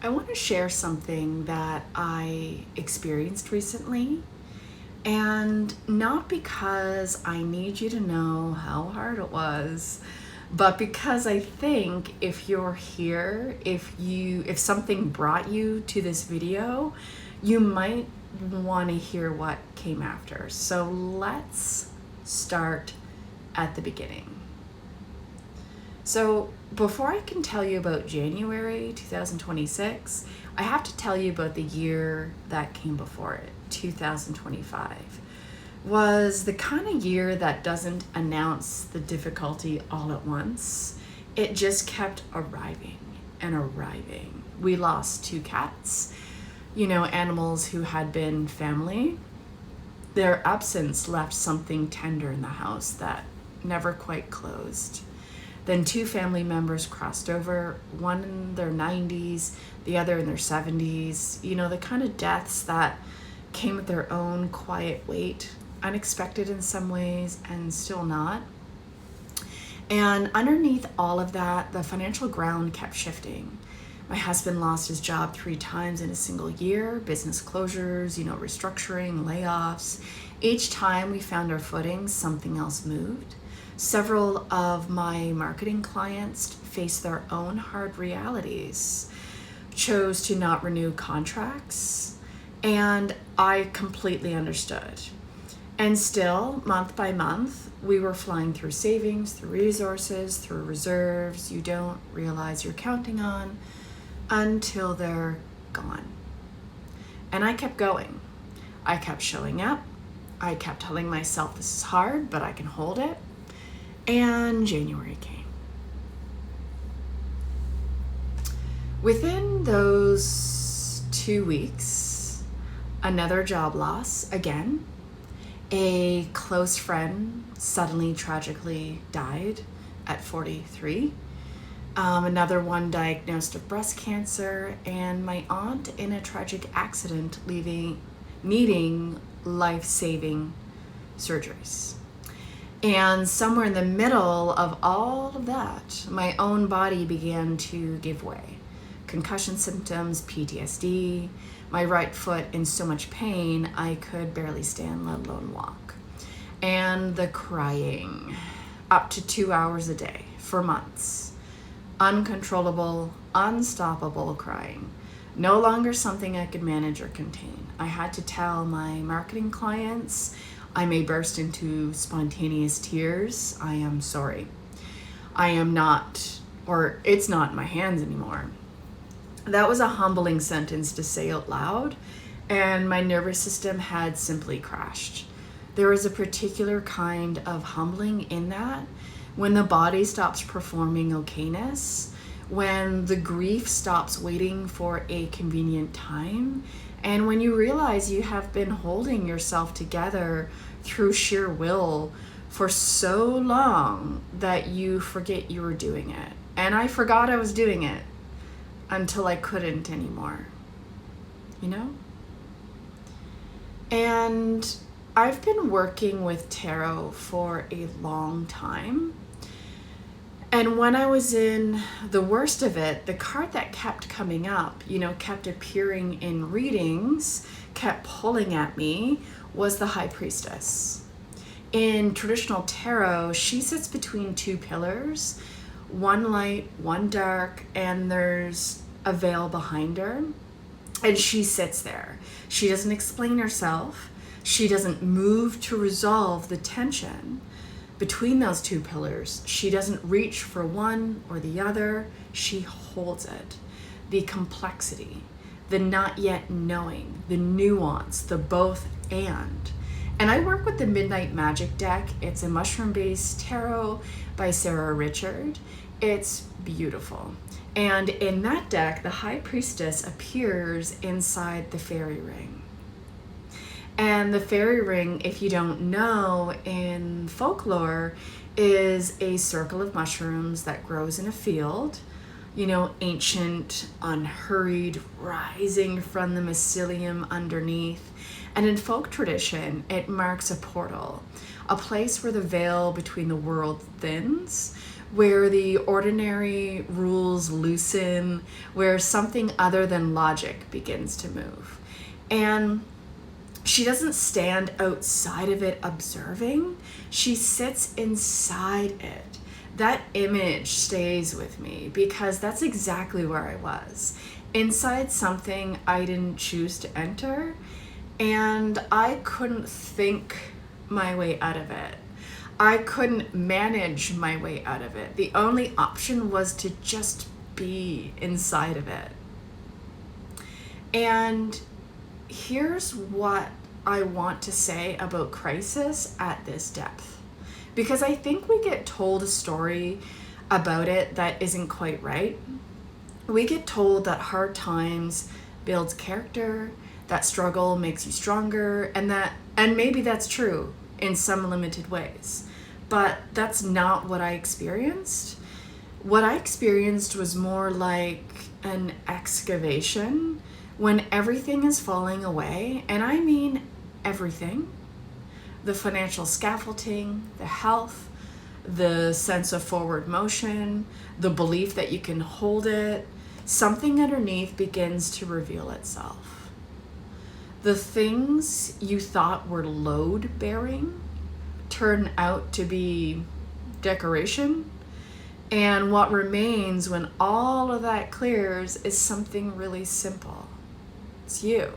I want to share something that I experienced recently, and not because I need you to know how hard it was, but because I think if you're here, if something brought you to this video, you might want to hear what came after. So let's start at the beginning. So before I can tell you about January 2026, I have to tell you about the year that came before it, 2025. Was the kind of year that doesn't announce the difficulty all at once. It just kept arriving and arriving. We lost 2 cats, animals who had been family. Their absence left something tender in the house that never quite closed. Then 2 family members crossed over, one in their 90s, the other in their 70s. The kind of deaths that came with their own quiet weight, unexpected in some ways and still not. And underneath all of that, the financial ground kept shifting. My husband lost his job 3 times in a single year, business closures, restructuring, layoffs. Each time we found our footing, something else moved. Several of my marketing clients faced their own hard realities, chose to not renew contracts, and I completely understood. And still, month by month, we were flying through savings, through resources, through reserves you don't realize you're counting on until they're gone. And I kept going. I kept showing up. I kept telling myself this is hard, but I can hold it. And January came. Within those 2 weeks, another job loss again. A close friend suddenly tragically died at 43. Another one diagnosed with breast cancer, and my aunt in a tragic accident needing life-saving surgeries. And somewhere in the middle of all of that, my own body began to give way. Concussion symptoms, PTSD, my right foot in so much pain I could barely stand, let alone walk. And the crying, up to 2 hours a day for months. Uncontrollable, unstoppable crying. No longer something I could manage or contain. I had to tell my marketing clients I may burst into spontaneous tears. I am sorry. I am not, or it's not in my hands anymore. That was a humbling sentence to say out loud, and my nervous system had simply crashed. There was a particular kind of humbling in that when the body stops performing okayness, when the grief stops waiting for a convenient time, and when you realize you have been holding yourself together through sheer will for so long that you forget you were doing it. And I forgot I was doing it until I couldn't anymore, And I've been working with tarot for a long time. And when I was in the worst of it, the card that kept coming up, kept appearing in readings, kept pulling at me, was the High Priestess. In traditional tarot, she sits between 2 pillars, one light, one dark, and there's a veil behind her. And she sits there. She doesn't explain herself. She doesn't move to resolve the tension between those 2 pillars. She doesn't reach for one or the other. She holds it. The complexity, the not yet knowing, the nuance, the both and. And I work with the Midnight Magic deck. It's a mushroom-based tarot by Sarah Richard. It's beautiful. And in that deck, the High Priestess appears inside the fairy ring. And the fairy ring, if you don't know, in folklore, is a circle of mushrooms that grows in a field, ancient, unhurried, rising from the mycelium underneath. And in folk tradition, it marks a portal, a place where the veil between the world thins, where the ordinary rules loosen, where something other than logic begins to move. And she doesn't stand outside of it observing, she sits inside it. That image stays with me because that's exactly where I was. Inside something I didn't choose to enter, and I couldn't think my way out of it. I couldn't manage my way out of it. The only option was to just be inside of it. And here's what I want to say about crisis at this depth. Because I think we get told a story about it that isn't quite right. We get told that hard times builds character, that struggle makes you stronger, and maybe that's true in some limited ways. But that's not what I experienced. What I experienced was more like an excavation when everything is falling away, and I mean everything. The financial scaffolding, the health, the sense of forward motion, the belief that you can hold it, something underneath begins to reveal itself. The things you thought were load bearing turn out to be decoration. And what remains when all of that clears is something really simple. It's you.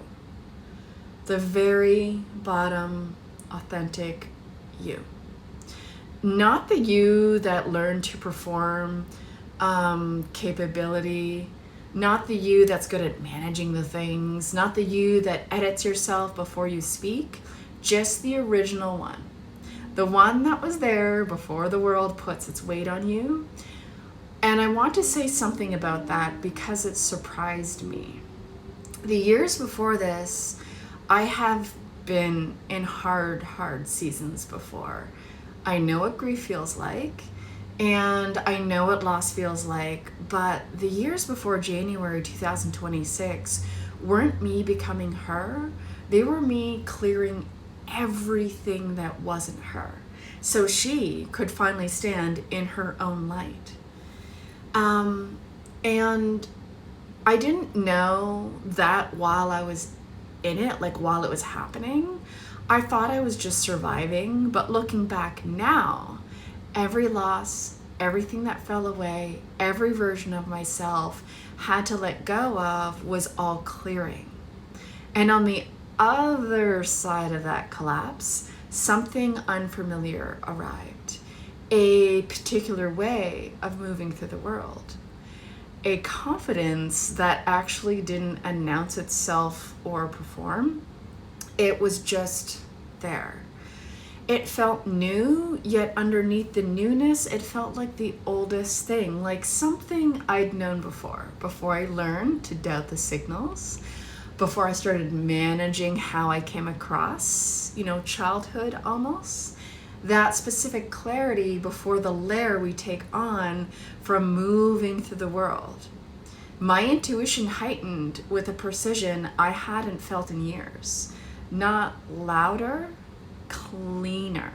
The very bottom, authentic you. Not the you that learned to perform capability, not the you that's good at managing the things, not the you that edits yourself before you speak, just the original one. The one that was there before the world puts its weight on you. And I want to say something about that because it surprised me. The years before this, I have been in hard seasons before. I know what grief feels like, and I know what loss feels like, but the years before January 2026 weren't me becoming her. They were me clearing everything that wasn't her, so she could finally stand in her own light. And I didn't know that while I was in it, like while it was happening. I thought I was just surviving, but looking back now, every loss, everything that fell away, every version of myself had to let go of was all clearing. And on the other side of that collapse, something unfamiliar arrived. A particular way of moving through the world. A confidence that actually didn't announce itself or perform. It was just there. It felt new, yet underneath the newness, it felt like the oldest thing, like something I'd known before I learned to doubt the signals, before I started managing how I came across, childhood almost. That specific clarity before the layer we take on from moving through the world. My intuition heightened with a precision I hadn't felt in years. Not louder, cleaner,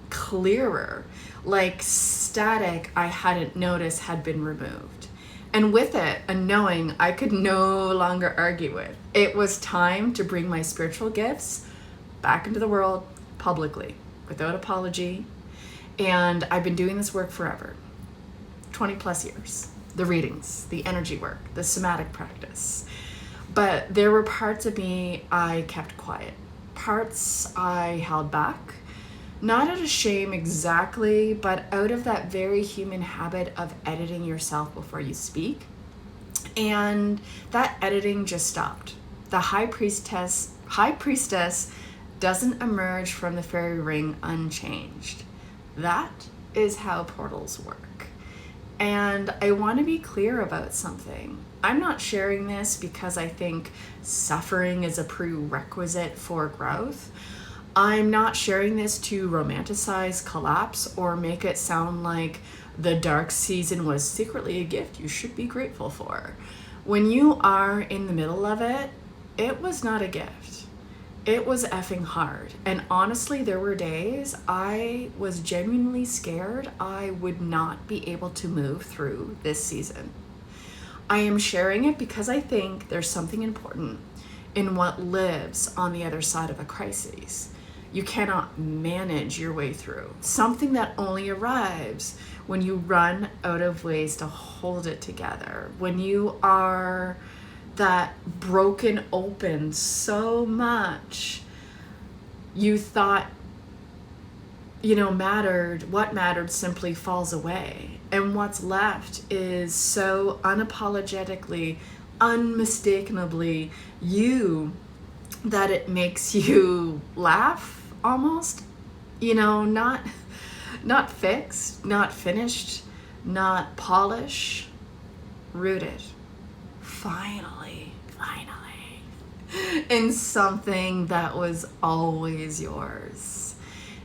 clearer, like static I hadn't noticed had been removed. And with it, a knowing I could no longer argue with. It was time to bring my spiritual gifts back into the world publicly, without apology. And I've been doing this work forever, 20 plus years. The readings, the energy work, the somatic practice. But there were parts of me I kept quiet, parts I held back, not out of shame exactly, but out of that very human habit of editing yourself before you speak. And that editing just stopped. The High Priestess doesn't emerge from the fairy ring unchanged. That is how portals work. And I want to be clear about something. I'm not sharing this because I think suffering is a prerequisite for growth. I'm not sharing this to romanticize collapse or make it sound like the dark season was secretly a gift you should be grateful for. When you are in the middle of it, it was not a gift. it was effing hard. And honestly, there were days I was genuinely scared I would not be able to move through this season. I am sharing it because I think there's something important in what lives on the other side of a crisis. You cannot manage your way through something that only arrives when you run out of ways to hold it together, when you are that broken open so much you thought, what mattered simply falls away. And what's left is so unapologetically, unmistakably you that it makes you laugh almost, not fixed, not finished, not polished, rooted. Finally, in something that was always yours.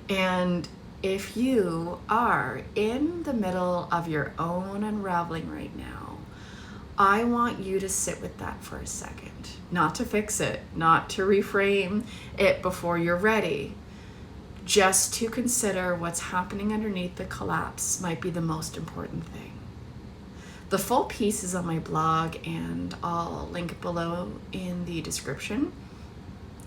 And if you are in the middle of your own unraveling right now, I want you to sit with that for a second. Not to fix it, not to reframe it before you're ready. Just to consider what's happening underneath the collapse might be the most important thing. The full piece is on my blog, and I'll link below in the description.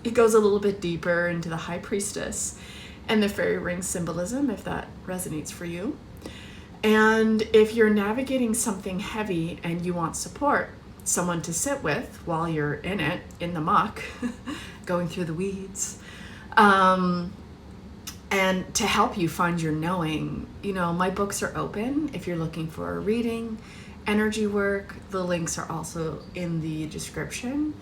It goes a little bit deeper into the High Priestess and the fairy ring symbolism, if that resonates for you. And if you're navigating something heavy and you want support, someone to sit with while you're in it, in the muck, going through the weeds, and to help you find your knowing, my books are open if you're looking for a reading, energy work. The links are also in the description.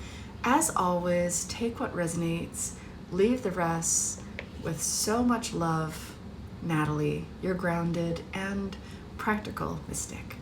As always, take what resonates, leave the rest. With so much love, Natalie, your grounded and practical mystic.